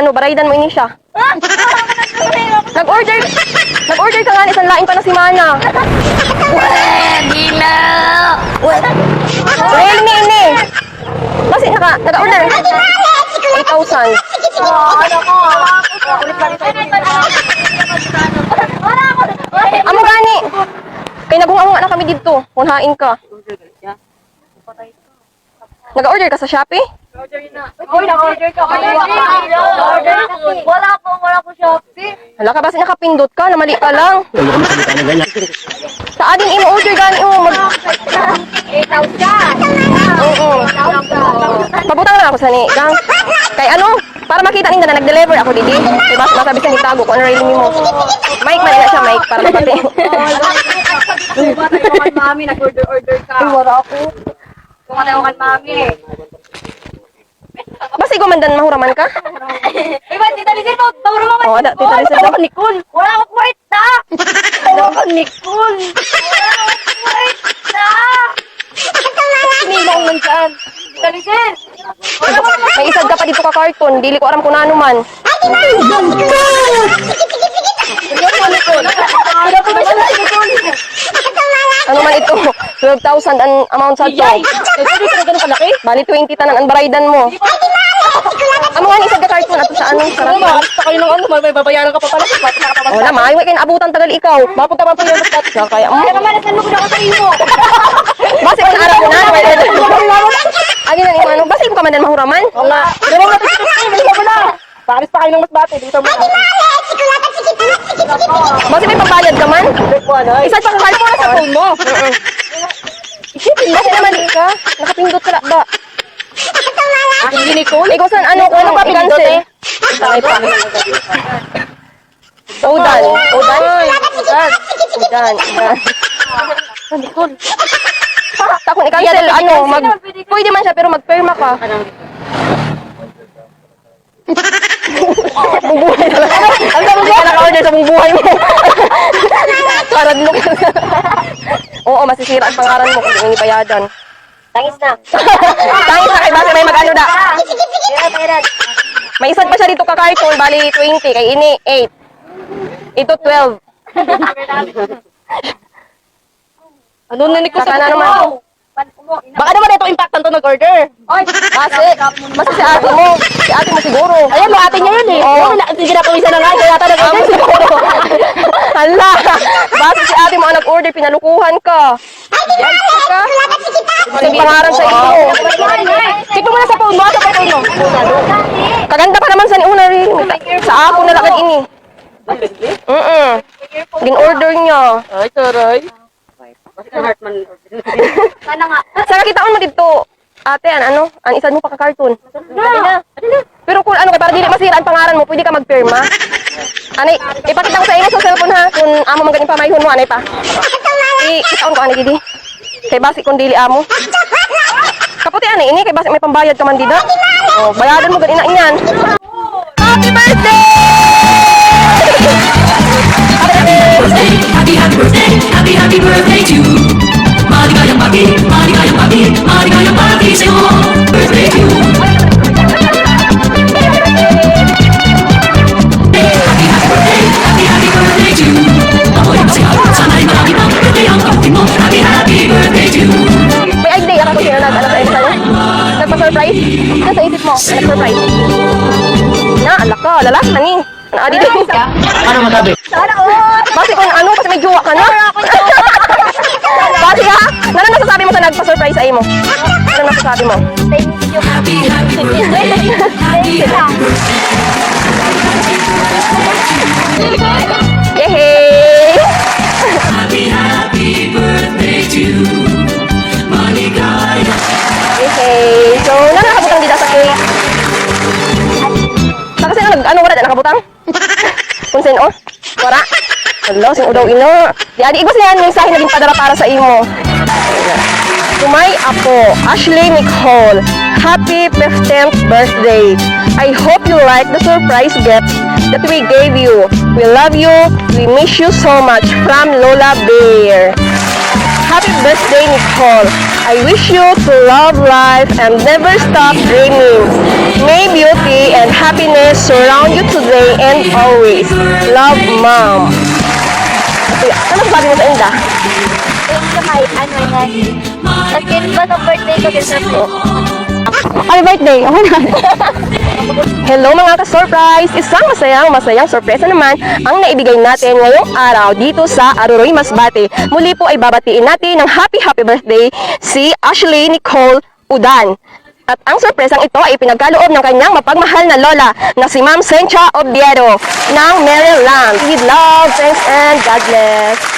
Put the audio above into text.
ano, baraydan mo ini siya. Nag-order ka nga, isang laing pa na si Mana. Gila! Well, ini. Kasi nag-order. 8,000. Amo gani. Kay nagunga-unga na kami dito. Kunhain ka. Nag-order ka sa Shopee? Uy, nag-order ka. Wala ko Shopee. Hala ka, basta nakapindot ka, namali ka lang. Sa ading imo order gani mo. 8,000. Oo. Pabutang na ako sa ni gang. Kay ano, para makita ninyo na nag-deliver ako didi. Kay basta masabi sa nitago ko ano rin mo. Mic man ina siya, mic para mapati. Mami, nag-order ka. Wala ako. Kumatawakan mami. Basta ikaw mandan mahuraman ka? Uy, ba't tita Lizelle, pawuro mo Oo, da, tita Lizelle. Wala ka Nicole. Wala akong kwarta. Wala akong Nicole. Wala akong kwarta. Sinilang man saan. Tita Lizelle. May isad ka pa dito ka karton, dili ko aram kung ano man. Ano man ito? 12,000 ang amount sa to. Bali 20 tanan ang baraydan mo. Amo nga ni isad ka karton ato sa anong sarap. Basta kayo ng ano, may babayaran ka pa pala. Wala, maayo kayo abutan tagal ikaw. Mapunta pa po yung batas. Kaya mo. Kaya naman, nasan mo ko na sa iyo? Basi ko na arap ko na. Agi na ni ano, basi ko ka man din mahuraman. Wala. Pero mo natin dito mo na. Paris pa kayo ng masbate dito mo. Basi may pambayad ka man. Isad pa ka karton Sa phone mo. Isipin basi naman di ka. Nakapindot ka ba? Hindi Nicole. Ikaw saan ano kung ano pa cancel? Sakay pa. Udan. Nicole. Takon i-cancel ano, pwede man siya pero magperma ka. Bubuhay na lang. Ang dami ka naka-order sa bubuhay mo. Parang look. Oo, masisira ang pangaran mo kung hindi payadan. Tangis na. Tangis na kay base may mag-ano da. May isad pa siya dito ka-carton, bali 20, kay ini 8. Ito 12. Ano na Nicole? Saka na naman. Baka naman ito impactan to nag-order. Basta si ate mo. Si ate mo siguro. Ayan, may ate niya yun eh. Oo. Sige na pawisan na nga. Kaya yata nag-order siguro. Hala. Basta si ate mo ang nag-order, pinalukuhan ka. Yan ka. Kasi pangaran sa iyo. Sito mo na sa phone mo. Sa phone mo. Kaganda pa naman sa una rin. Sa ako na lakad ini. Gin-order niya. Ay, taray. Sana nga. Saka kitaon mo dito. Ate, ano? Ang isad mo pa ka-cartoon. Pero kung ano, para dili masira ang pangaran mo, pwede ka magpirma. Anay, ipakita ko sa inyo sa cellphone ha. Kung amo man ganing pamayhon mo, anay pa. Kitaon ko, anay, didi. Kay basi kung dili amo. Kaputi, anay, ini. Kay basi may pambayad ka man, dida. Oh, bayadan mo ganin na inyan. Happy birthday! Happy birthday to Maligayang Magi sa'yo. Birthday to Happy birthday to Ako'y magsigaw, sana'y marami pang birthday ang kabutin mo. Happy birthday to May idea ka kung sino nag-ano sa sa'yo? Nagpa-surprise? Ano sa isip mo? Nag-surprise? Na, alak ka, lalaki na ni. Ano, dito. Ano masabi? Basi kung ano, kasi may jowa ka na. Basi ha? Ano nasasabi mo sa nagpa-surprise sa mo? Ano nasasabi mo? Happy Yehey! happy birthday to Maligaya. Yehey! So, nakakabutang dito sa cake. Saka sino ano wala na nakabutang? Kung sino? Wala? Hello, sino daw ino? Di adi igos yan, mensahe na padala para sa imo. To my apo, Ashley Nicole, happy 15th birthday. I hope you like the surprise gift that we gave you. We love you. We miss you so much. From Lola Bear. Happy birthday, Nicole. I wish you to love life and never stop dreaming. May beauty and happiness surround you today and always. Love, Mom. Ano sabi mo sa Inda? Thank you, my ano yan. Kasi ba sa birthday ko din po? Happy birthday! Ako na. Hello mga ka-surprise! Isang masayang sorpresa naman ang naibigay natin ngayong araw dito sa Aruroy, Masbate. Muli po ay babatiin natin ng happy birthday si Ashley Nicole Udan. At ang sorpresang ito ay pinagkaloob ng kanyang mapagmahal na lola na si Ma'am Sencha Oviedo ng Maryland. With love, thanks, and God bless.